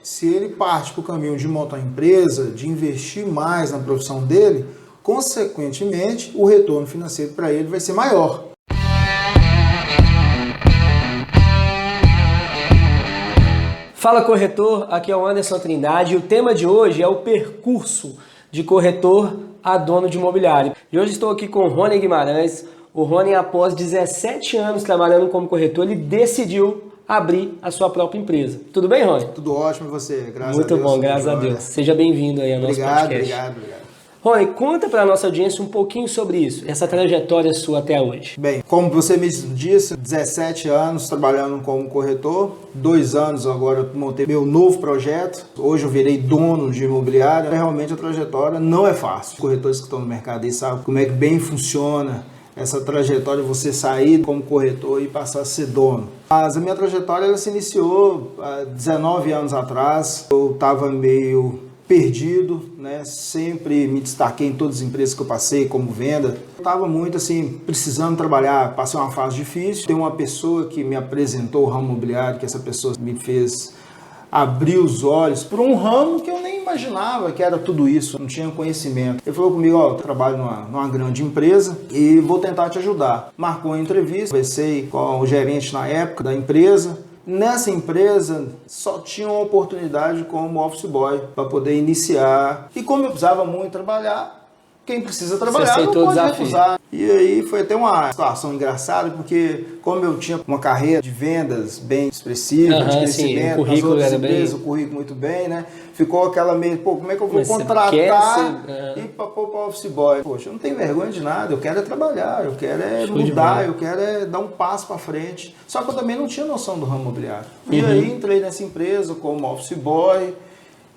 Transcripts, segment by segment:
Se ele parte para o caminho de montar uma empresa, de investir mais na profissão dele, consequentemente, o retorno financeiro para ele vai ser maior. Fala corretor, aqui é o Anderson Trindade e o tema de hoje é o percurso de corretor a dono de imobiliário. E hoje estou aqui com o Rony Guimarães. O Rony, após 17 anos trabalhando como corretor, ele decidiu abrir a sua própria empresa. Tudo bem, Rony? Tudo ótimo e você, graças a Deus. Muito bom, graças a Deus. Seja bem-vindo aí ao nosso podcast. Obrigado. Rony, conta para a nossa audiência um pouquinho sobre isso, essa trajetória sua até hoje. Bem, como você me disse, 17 anos trabalhando como corretor, 2 anos agora eu montei meu novo projeto, hoje eu virei dono de imobiliário. Realmente a trajetória não é fácil. Os corretores que estão no mercado aí sabem como é que bem funciona essa trajetória de você sair como corretor e passar a ser dono. Mas a minha trajetória ela se iniciou há 19 anos atrás. Eu estava meio perdido, né? Sempre me destaquei em todas as empresas que eu passei como venda. Eu estava muito assim, precisando trabalhar, passei uma fase difícil. Tem uma pessoa que me apresentou o ramo imobiliário, que essa pessoa me fez abrir os olhos por um ramo que eu nem imaginava que era tudo isso, não tinha conhecimento. Ele falou comigo, ó, eu trabalho numa grande empresa e vou tentar te ajudar. Marcou uma entrevista, conversei com o gerente na época da empresa. Nessa empresa só tinha uma oportunidade como office boy para poder iniciar. E como eu precisava muito trabalhar, quem precisa trabalhar não pode recusar. E aí foi até uma situação engraçada, porque como eu tinha uma carreira de vendas bem expressiva, de crescimento, nas outras empresas, o currículo muito bem, né? Ficou aquela meio, pô, como é que eu vou contratar e para pôr para office boy? Poxa, eu não tenho vergonha de nada, eu quero é trabalhar, eu quero é mudar, eu quero é dar um passo para frente. Só que eu também não tinha noção do ramo imobiliário. E aí entrei nessa empresa como office boy,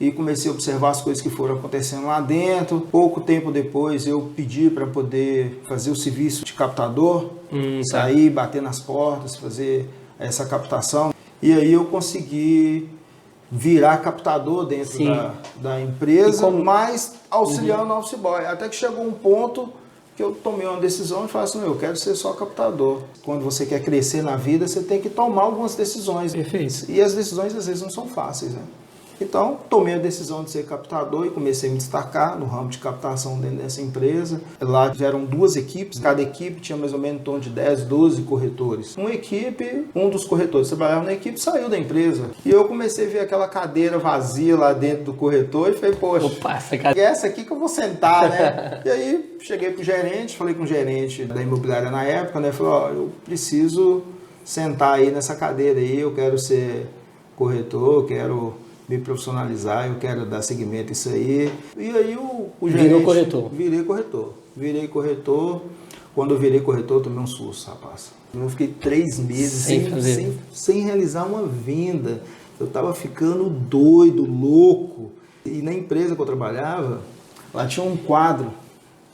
e comecei a observar as coisas que foram acontecendo lá dentro. Pouco tempo depois eu pedi para poder fazer o serviço de captador, sair, bater nas portas, fazer essa captação. E aí eu consegui virar captador dentro da empresa, mas auxiliando o office boy. Até que chegou um ponto que eu tomei uma decisão e falei assim, eu quero ser só captador. Quando você quer crescer na vida, você tem que tomar algumas decisões. Perfeito. E as decisões às vezes não são fáceis, né? Então, tomei a decisão de ser captador e comecei a me destacar no ramo de captação dentro dessa empresa. Lá eram 2 equipes, cada equipe tinha mais ou menos em torno de 10, 12 corretores. Uma equipe, um dos corretores que trabalhava na equipe saiu da empresa. E eu comecei a ver aquela cadeira vazia lá dentro do corretor e falei, poxa, é essa aqui que eu vou sentar, né? E aí, cheguei pro gerente, falei com o gerente da imobiliária na época, né? Falei, ó, eu preciso sentar aí nessa cadeira aí, eu quero ser corretor, eu quero me profissionalizar, eu quero dar seguimento a isso aí. E aí o gerente... Virou corretor. Virei corretor. Quando eu virei corretor, eu tomei um susto, rapaz. Eu fiquei 3 meses sem realizar uma venda. Eu estava ficando doido, louco. E na empresa que eu trabalhava, lá tinha um quadro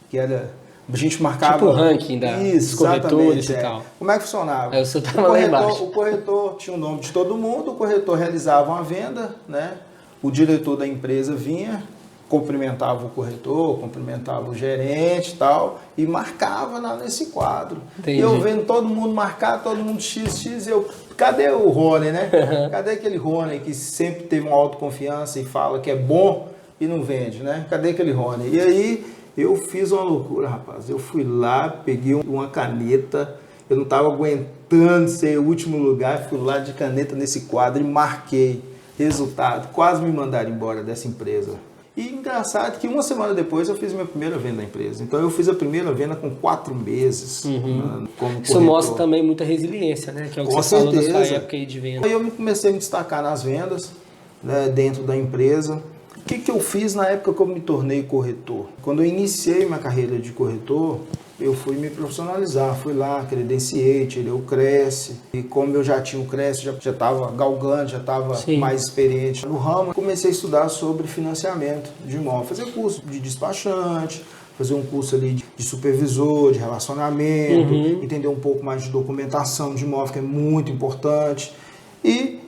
que era... A gente marcava... Tipo o ranking dos corretores e tal. Como é que funcionava? Eu só estava lá embaixo. O corretor tinha o nome de todo mundo, o corretor realizava uma venda, né? O diretor da empresa vinha, cumprimentava o corretor, cumprimentava o gerente e tal, e marcava lá nesse quadro. Entendi. E eu vendo todo mundo marcar, todo mundo XX, eu... Cadê o Rony, né? Cadê aquele Rony que sempre teve uma autoconfiança e fala que é bom e não vende, né? Cadê aquele Rony? E aí... Eu fiz uma loucura, rapaz. Eu fui lá, peguei uma caneta, eu não estava aguentando ser o último lugar, fui lá de caneta nesse quadro e marquei. Resultado, quase me mandaram embora dessa empresa. E engraçado que uma semana depois eu fiz minha primeira venda da empresa. Então eu fiz a primeira venda com 4 meses como corretor. Isso mostra também muita resiliência, né? Que é o que você falou da sua época aí de venda. Aí eu comecei a me destacar nas vendas, né, dentro da empresa. O que eu fiz na época que eu me tornei corretor? Quando eu iniciei minha carreira de corretor, eu fui me profissionalizar. Fui lá, credenciei, tirei o Cresce. E como eu já tinha o Cresce, já estava galgando, já estava mais experiente no ramo, comecei a estudar sobre financiamento de imóvel. Fazer curso de despachante, fazer um curso ali de supervisor, de relacionamento, entender um pouco mais de documentação de imóvel, que é muito importante. E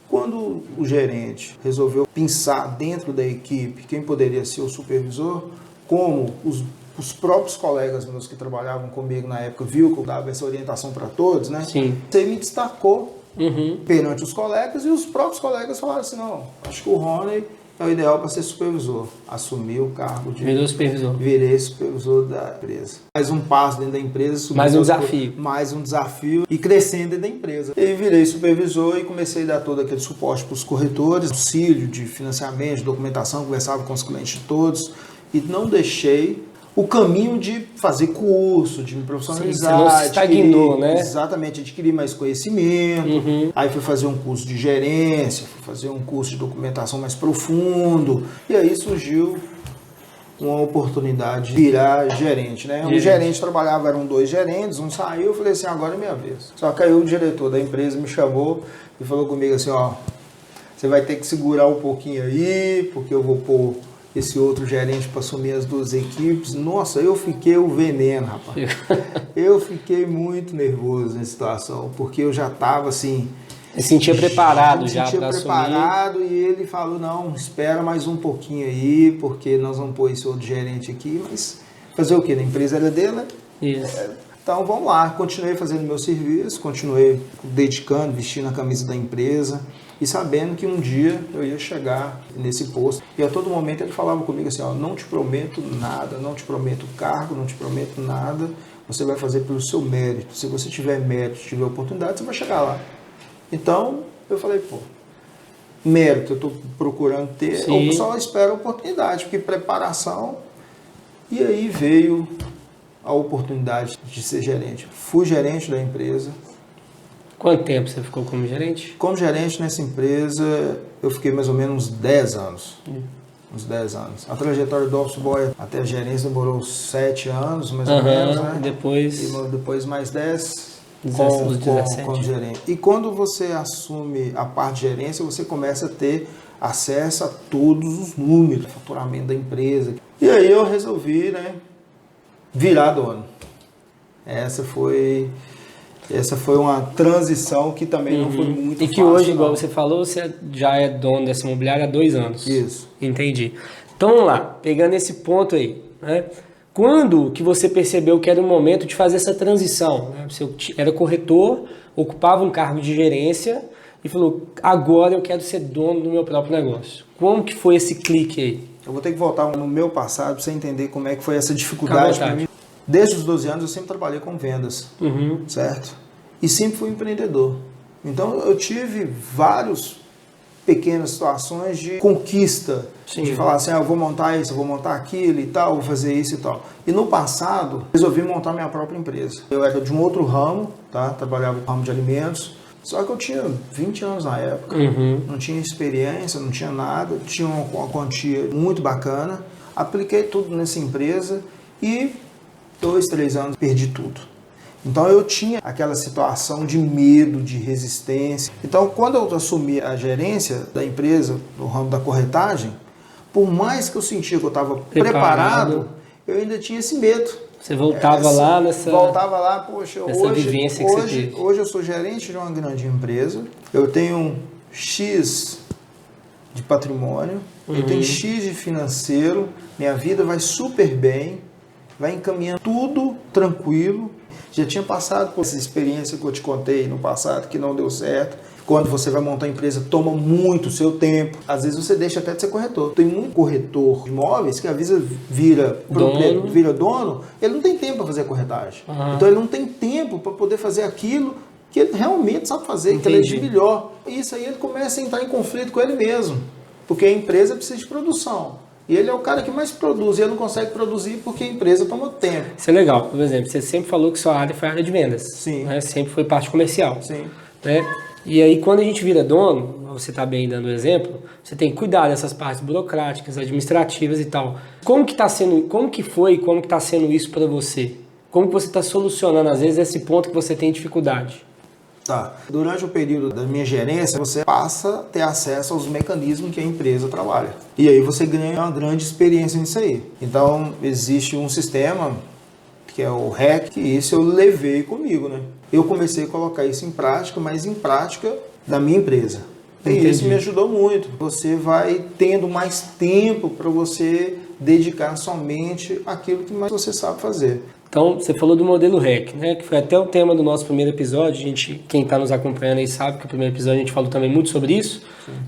quando o gerente resolveu pensar dentro da equipe quem poderia ser o supervisor, como os próprios colegas meus que trabalhavam comigo na época viu que eu dava essa orientação para todos, né? Sim. Você me destacou perante os colegas, e os próprios colegas falaram assim, não, acho que o Rony é o ideal para ser supervisor. Assumi o cargo de... Virou supervisor. Virei supervisor da empresa. Mais um passo dentro da empresa. Mais um desafio. Mais um desafio e crescendo dentro da empresa. E virei supervisor e comecei a dar todo aquele suporte para os corretores, auxílio de financiamento, de documentação, conversava com os clientes todos e não deixei o caminho de fazer curso, de me profissionalizar. Sim, você não se estagnou, né? Exatamente, adquirir mais conhecimento. Aí fui fazer um curso de gerência, fui fazer um curso de documentação mais profundo. E aí surgiu uma oportunidade de virar gerente, né? Um gerente trabalhava, eram 2 gerentes, um saiu, eu falei assim, agora é minha vez. Só que aí o diretor da empresa me chamou e falou comigo assim, ó, você vai ter que segurar um pouquinho aí, porque eu vou pôr esse outro gerente para assumir as 2 equipes. Nossa, eu fiquei o veneno, rapaz. Eu fiquei muito nervoso nessa situação, porque eu já estava assim... Me sentia preparado já para assumir. Me sentia preparado e ele falou, não, espera mais um pouquinho aí, porque nós vamos pôr esse outro gerente aqui, mas fazer o quê? Na empresa era dele, né? Isso. Então vamos lá, continuei fazendo meu serviço, continuei dedicando, vestindo a camisa da empresa e sabendo que um dia eu ia chegar nesse posto. E a todo momento ele falava comigo assim, ó, não te prometo nada, não te prometo cargo, não te prometo nada, você vai fazer pelo seu mérito. Se você tiver mérito, tiver oportunidade, você vai chegar lá. Então eu falei, pô, mérito eu estou procurando ter, ou só espero oportunidade, porque preparação. E aí veio a oportunidade de ser gerente. Fui gerente da empresa. Quanto tempo você ficou como gerente? Como gerente nessa empresa, eu fiquei mais ou menos uns 10 anos. Uns 10 anos. A trajetória do office boy até a gerência demorou 7 anos, mais ou menos, né? Depois mais 10 com gerente. E quando você assume a parte de gerência, você começa a ter acesso a todos os números, faturamento da empresa. E aí eu resolvi, né, virar dono. Essa foi uma transição que também não foi muito fácil. E que hoje, igual você falou, você já é dono dessa imobiliária há 2 anos. Isso. Entendi. Então vamos lá, pegando esse ponto aí, né? Quando que você percebeu que era o momento de fazer essa transição? Né? Você era corretor, ocupava um cargo de gerência e falou, agora eu quero ser dono do meu próprio negócio. Como que foi esse clique aí? Eu vou ter que voltar no meu passado para você entender como é que foi essa dificuldade para mim. Desde os 12 anos eu sempre trabalhei com vendas, certo? E sempre fui empreendedor. Então eu tive várias pequenas situações de conquista, de falar assim, eu vou montar isso, eu vou montar aquilo e tal, vou fazer isso e tal. E no passado, resolvi montar minha própria empresa. Eu era de um outro ramo, tá? Trabalhava no ramo de alimentos, só que eu tinha 20 anos na época, não tinha experiência, não tinha nada, tinha uma quantia muito bacana, apliquei tudo nessa empresa e 2, 3 anos perdi tudo. Então eu tinha aquela situação de medo, de resistência. Então quando eu assumi a gerência da empresa, no ramo da corretagem, por mais que eu sentia que eu estava preparado, eu ainda tinha esse medo. Você voltava lá nessa... Voltava lá, poxa, vivência que você teve. Hoje eu sou gerente de uma grande empresa, eu tenho um X de patrimônio, eu tenho X de financeiro, minha vida vai super bem, vai encaminhando tudo tranquilo. Já tinha passado por essa experiência que eu te contei no passado, que não deu certo. Quando você vai montar a empresa, toma muito o seu tempo. Às vezes você deixa até de ser corretor. Tem muito corretor de imóveis que às vezes vira dono, ele não tem tempo para fazer a corretagem. Então ele não tem tempo para poder fazer aquilo que ele realmente sabe fazer, que ele é de melhor. E isso aí ele começa a entrar em conflito com ele mesmo. Porque a empresa precisa de produção. E ele é o cara que mais produz, e ele não consegue produzir porque a empresa toma tempo. Isso é legal. Por exemplo, você sempre falou que sua área foi a área de vendas. Sim. Né? Sempre foi parte comercial. Sim. Né? E aí, quando a gente vira dono, você está bem dando o exemplo, você tem que cuidar dessas partes burocráticas, administrativas e tal. Como que está sendo isso para você? Como que você está solucionando, às vezes, esse ponto que você tem dificuldade? Tá. Durante o período da minha gerência, você passa a ter acesso aos mecanismos que a empresa trabalha. E aí você ganha uma grande experiência nisso aí. Então, existe um sistema, que é o REC, que isso eu levei comigo, né? Eu comecei a colocar isso em prática, mas em prática da minha empresa. E isso me ajudou muito. Você vai tendo mais tempo para você dedicar somente àquilo que mais você sabe fazer. Então, você falou do modelo REC, né? Que foi até o tema do nosso primeiro episódio. Quem está nos acompanhando aí sabe que no primeiro episódio a gente falou também muito sobre isso,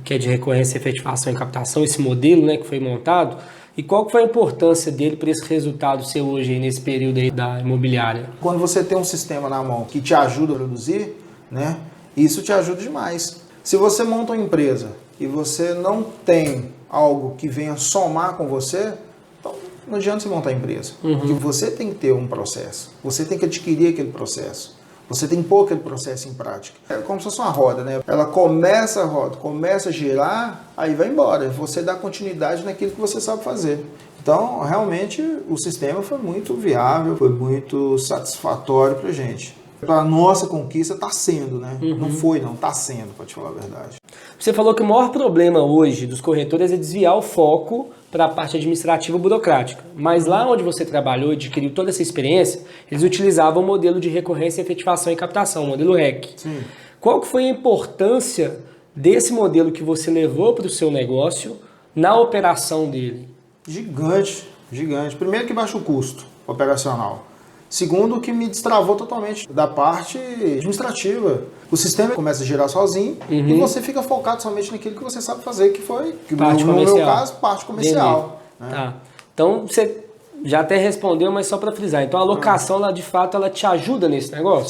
que é de recorrência, efetivação e captação, esse modelo, né, que foi montado. E qual que foi a importância dele para esse resultado seu hoje aí, nesse período aí da imobiliária? Quando você tem um sistema na mão que te ajuda a produzir, né, isso te ajuda demais. Se você monta uma empresa e você não tem algo que venha somar com você, então não adianta você montar a empresa. Porque você tem que ter um processo, você tem que adquirir aquele processo, você tem que pôr aquele processo em prática. É como se fosse uma roda, né? Ela começa a roda, começa a girar, aí vai embora. Você dá continuidade naquilo que você sabe fazer. Então, realmente, o sistema foi muito viável, foi muito satisfatório para a gente. A nossa conquista está sendo, né? Não foi, não. Está sendo, para te falar a verdade. Você falou que o maior problema hoje dos corretores é desviar o foco para a parte administrativa burocrática. Mas lá onde você trabalhou e adquiriu toda essa experiência, eles utilizavam o modelo de recorrência, efetivação e captação, o modelo REC. Sim. Qual que foi a importância desse modelo que você levou para o seu negócio na operação dele? Gigante, gigante. Primeiro que baixa o custo operacional. Segundo, que me destravou totalmente da parte administrativa. O sistema começa a girar sozinho e você fica focado somente naquilo que você sabe fazer, que foi, no meu caso, parte comercial. Né? Tá. Então, você já até respondeu, mas só para frisar. Então, a locação, ela, de fato, ela te ajuda nesse negócio?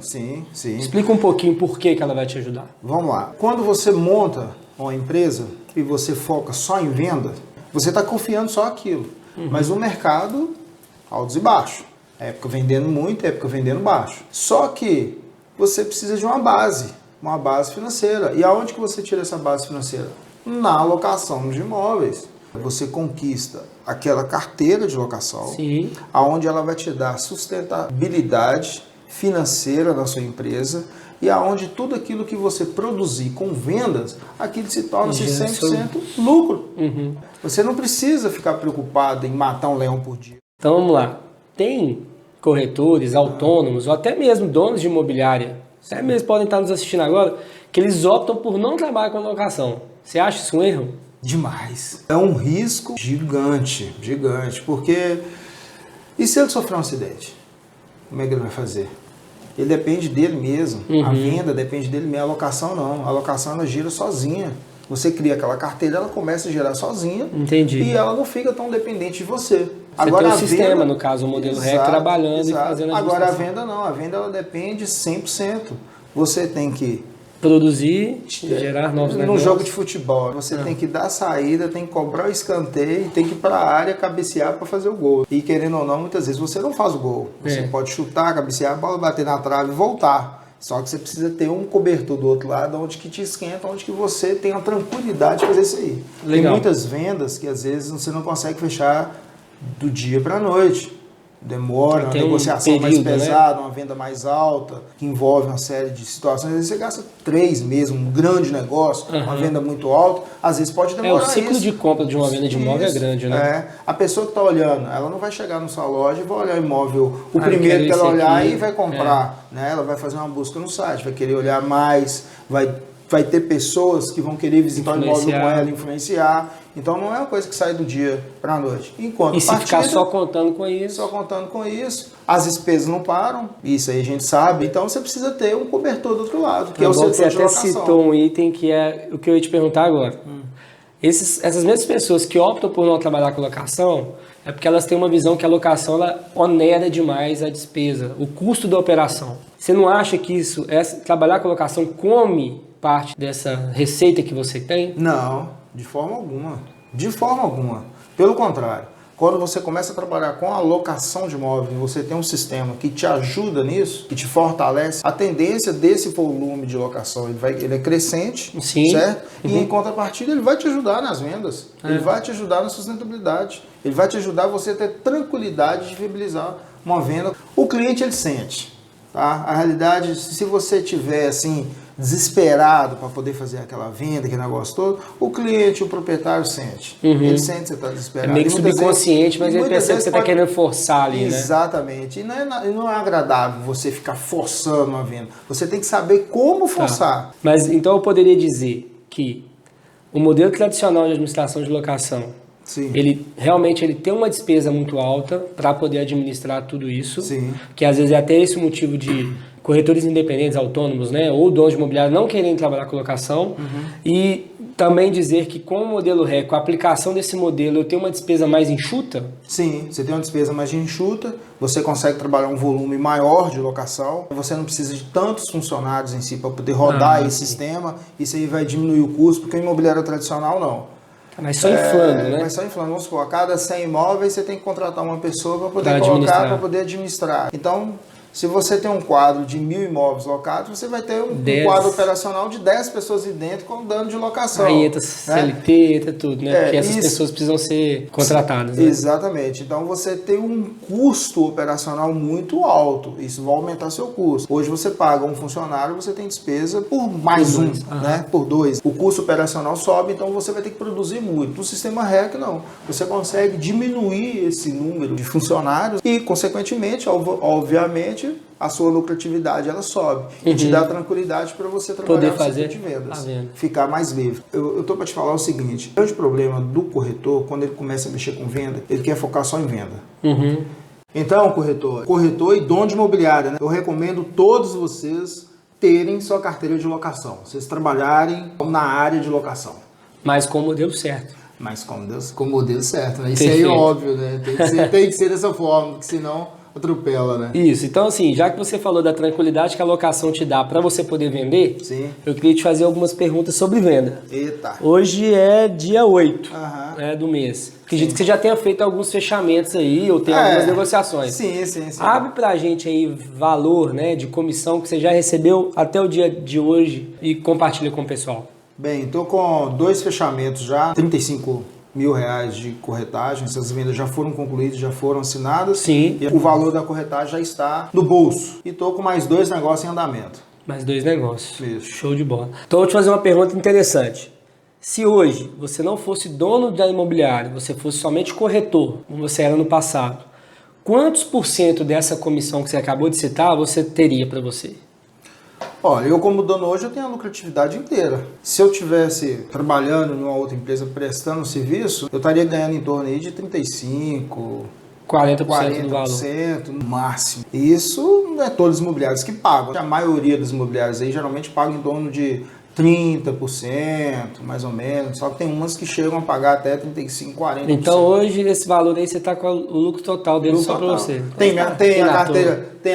Sim. Explica um pouquinho por que ela vai te ajudar. Vamos lá. Quando você monta uma empresa e você foca só em venda, você está confiando só aquilo. Mas o mercado, altos e baixos. Época vendendo muito, época vendendo baixo. Só que você precisa de uma base financeira. E aonde que você tira essa base financeira? Na alocação de imóveis. Você conquista aquela carteira de locação, Sim. aonde ela vai te dar sustentabilidade financeira na sua empresa e aonde tudo aquilo que você produzir com vendas, aquilo se torna 100% lucro. Você não precisa ficar preocupado em matar um leão por dia. Então vamos lá. Tem corretores autônomos ou até mesmo donos de imobiliária, até mesmo podem estar nos assistindo agora, que eles optam por não trabalhar com locação. Você acha isso um erro? Demais. É um risco gigante, porque e se ele sofrer um acidente? Como é que ele vai fazer? Ele depende dele mesmo. A venda depende dele mesmo. A locação não. A locação ela gira sozinha. Você cria aquela carteira, ela começa a girar sozinha. Entendi. E ela não fica tão dependente de você. Agora tem o sistema, no caso, o modelo REC, trabalhando e fazendo a Agora a venda não. A venda ela depende 100%. Você tem que produzir, gerar novos negócios. Num jogo de futebol, você tem que dar a saída, tem que cobrar o escanteio, tem que ir para a área cabecear para fazer o gol. E querendo ou não, muitas vezes você não faz o gol. Você pode chutar, cabecear, a bola bater na trave e voltar. Só que você precisa ter um cobertor do outro lado, onde que te esquenta, onde que você tem a tranquilidade de fazer isso aí. Legal. Tem muitas vendas que às vezes você não consegue fechar do dia para a noite. Demora, uma negociação mais pesada, uma venda mais alta, que envolve uma série de situações. Às vezes você gasta 3 meses, um grande negócio, uma venda muito alta, às vezes pode demorar o ciclo de compra de uma venda de imóvel é grande, né? A pessoa que está olhando, ela não vai chegar na sua loja e vai olhar o imóvel, o primeiro que ela olhar aqui, e vai comprar. Né? Ela vai fazer uma busca no site, vai querer olhar mais, vai ter pessoas que vão querer visitar o imóvel com ela, influenciar. Então não é uma coisa que sai do dia para a noite. E se ficar só contando com isso? Só contando com isso, as despesas não param, isso aí a gente sabe. Então você precisa ter um cobertor do outro lado, que é o setor de locação. Você até citou um item que é o que eu ia te perguntar agora. Essas mesmas pessoas que optam por não trabalhar com locação, é porque elas têm uma visão que a locação ela onera demais a despesa, o custo da operação. Você não acha que isso, trabalhar com locação come parte dessa receita que você tem? Não. De forma alguma. De forma alguma. Pelo contrário, quando você começa a trabalhar com a locação de imóvel, você tem um sistema que te ajuda nisso, que te fortalece, a tendência desse volume de locação ele é crescente, Sim. certo? E em contrapartida ele vai te ajudar nas vendas, ele vai te ajudar na sustentabilidade, ele vai te ajudar você a ter tranquilidade de viabilizar uma venda. O cliente ele sente, tá? A realidade, se você tiver assim desesperado para poder fazer aquela venda, aquele negócio todo, o cliente, o proprietário sente. Ele sente que você está desesperado. É meio que subconsciente, mas ele percebe que você está querendo forçar ali, Exatamente. E não é agradável você ficar forçando uma venda. Você tem que saber como forçar. Mas então eu poderia dizer que o modelo tradicional de administração de locação, Sim. Ele realmente tem uma despesa muito alta para poder administrar tudo isso. Sim. Que às vezes é até esse o motivo de corretores independentes, autônomos, né, ou donos de imobiliário não querem trabalhar com locação. E também dizer que com o modelo REC, com a aplicação desse modelo, eu tenho uma despesa mais enxuta? Sim, você tem uma despesa mais enxuta, você consegue trabalhar um volume maior de locação, você não precisa de tantos funcionários em si para poder rodar esse sistema, isso aí vai diminuir o custo, porque o imobiliário tradicional não. Mas só inflando, né? Mas só inflando. Vamos supor, a cada 100 imóveis você tem que contratar uma pessoa para poder Pra colocar, para poder administrar. Então, se você tem um quadro de 1.000 imóveis locados, você vai ter um quadro operacional de 10 pessoas ali dentro com dano de locação. Aí entra CLT, entra tudo, né? Porque essas pessoas precisam ser contratadas. Né? Exatamente. Então você tem um custo operacional muito alto. Isso vai aumentar seu custo. Hoje você paga um funcionário, você tem despesa por mais um, né? Por dois. O custo operacional sobe, então você vai ter que produzir muito. No sistema REC, não. Você consegue diminuir esse número de funcionários e, consequentemente, obviamente, a sua lucratividade ela sobe e te dá tranquilidade para você trabalhar no setor de vendas, ficar mais livre. Eu estou para te falar o seguinte: o grande problema do corretor, quando ele começa a mexer com venda, ele quer focar só em venda. Então, corretor e dono de imobiliária, né? Eu recomendo todos vocês terem sua carteira de locação, vocês trabalharem na área de locação. Mas com o modelo certo. Mas com o modelo certo, né? Isso aí é óbvio, né? Tem que ser dessa forma, porque senão atropela, né? Isso. Então, assim, já que você falou da tranquilidade que a locação te dá para você poder vender, sim, eu queria te fazer algumas perguntas sobre venda. Eita. Hoje é dia 8 do mês. Acredito que você já tenha feito alguns fechamentos aí, ou tem algumas negociações. Sim. Abre pra gente aí valor, né, de comissão que você já recebeu até o dia de hoje e compartilha com o pessoal. Bem, estou com 2 fechamentos já, R$35.000 de corretagem, essas vendas já foram concluídas, já foram assinadas. Sim. E o valor da corretagem já está no bolso. E estou com mais 2 negócios em andamento. Mais 2 negócios. Isso. Show de bola. Então eu vou te fazer uma pergunta interessante. Se hoje você não fosse dono da imobiliária, você fosse somente corretor, como você era no passado, quantos % dessa comissão que você acabou de citar você teria para você? Olha, eu como dono hoje eu tenho a lucratividade inteira. Se eu tivesse trabalhando numa outra empresa prestando um serviço, eu estaria ganhando em torno aí de 35%, 40% do valor. No máximo. E isso não é todos os imobiliários que pagam. A maioria dos imobiliários aí geralmente pagam em torno de 30%, mais ou menos. Só que tem umas que chegam a pagar até 35%, 40%. Então hoje esse valor aí você está com o lucro total dele só para você. Tem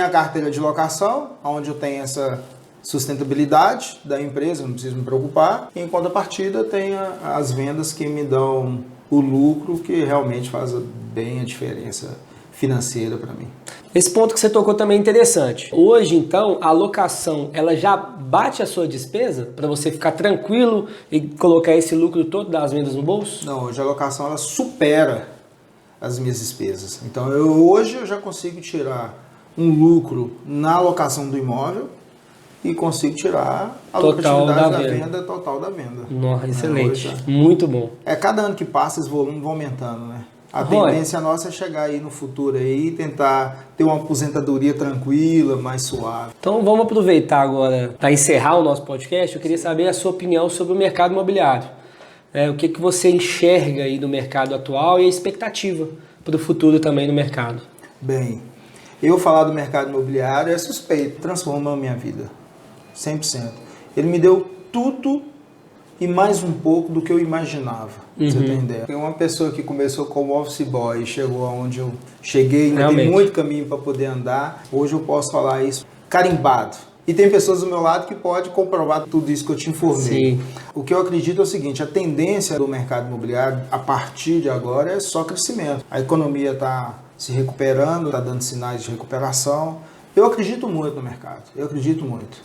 a carteira de locação, onde eu tenho essa sustentabilidade da empresa, não preciso me preocupar. E em contrapartida tem as vendas que me dão o lucro, que realmente faz bem a diferença financeira para mim. Esse ponto que você tocou também é interessante. Hoje, então, a locação, ela já bate a sua despesa para você ficar tranquilo e colocar esse lucro todo das vendas no bolso? Não, hoje a locação ela supera as minhas despesas. Então, hoje eu já consigo tirar um lucro na locação do imóvel e consigo tirar a lucratividade da venda total da venda. Nossa, excelente. Muito bom. Cada ano que passa, esse volume vai aumentando, né? A tendência nossa é chegar aí no futuro aí e tentar ter uma aposentadoria tranquila, mais suave. Então vamos aproveitar agora para encerrar o nosso podcast. Eu queria saber a sua opinião sobre o mercado imobiliário. O que você enxerga aí do mercado atual e a expectativa para o futuro também no mercado? Bem, eu falar do mercado imobiliário é suspeito, transformou a minha vida, 100%. Ele me deu tudo e mais um pouco do que eu imaginava. Você tem ideia? Uma pessoa que começou como office boy e chegou aonde eu cheguei, ainda tem muito caminho para poder andar. Hoje eu posso falar isso carimbado. E tem pessoas do meu lado que podem comprovar tudo isso que eu te informei. Sim. O que eu acredito é o seguinte: a tendência do mercado imobiliário a partir de agora é só crescimento. A economia está se recuperando, está dando sinais de recuperação. Eu acredito muito no mercado. Eu acredito muito.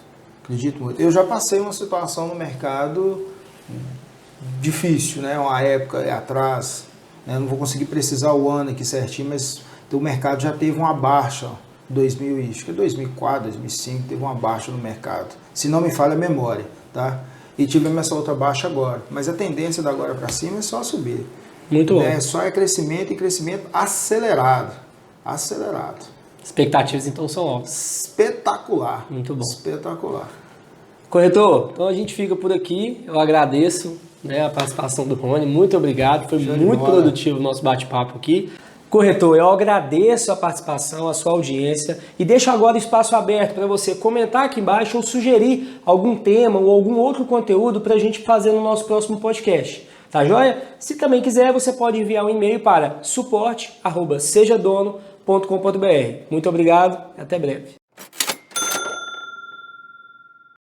Eu já passei uma situação no mercado difícil, né? Uma época atrás, né? Não vou conseguir precisar o ano aqui certinho, mas o mercado já teve uma baixa. 2004, 2005, teve uma baixa no mercado. Se não me falha a memória, tá? E tivemos essa outra baixa agora. Mas a tendência da agora para cima é só subir. Muito bom. Só é crescimento e crescimento acelerado. Expectativas, então, são altas. Espetacular. Muito bom. Espetacular. Corretor, então a gente fica por aqui. Eu agradeço, né, a participação do Rony. Muito obrigado. Foi muito produtivo o nosso bate-papo aqui. Corretor, eu agradeço a participação, a sua audiência e deixo agora espaço aberto para você comentar aqui embaixo ou sugerir algum tema ou algum outro conteúdo para a gente fazer no nosso próximo podcast. Tá joia? Se também quiser, você pode enviar um e-mail para suporte@sejadono.com.br. Muito obrigado e até breve.